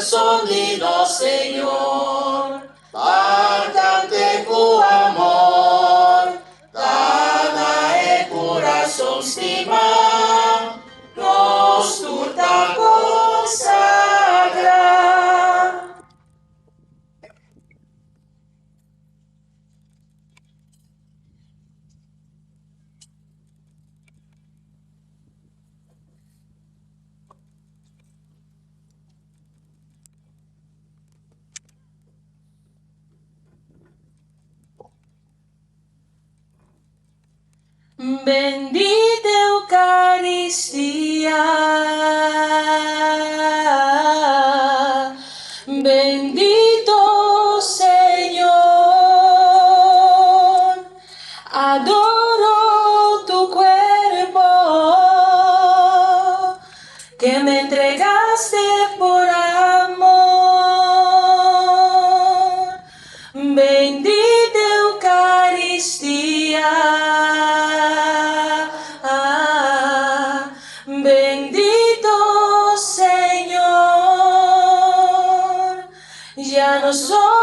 sonido, Señor, bastante tu amor, dada el corazón estima, nos turta consagra. Bendita Eucaristía, bendito Señor, adoro tu cuerpo que me entregaste por amor. Bendita Eucaristía, bendito Señor, ya no soy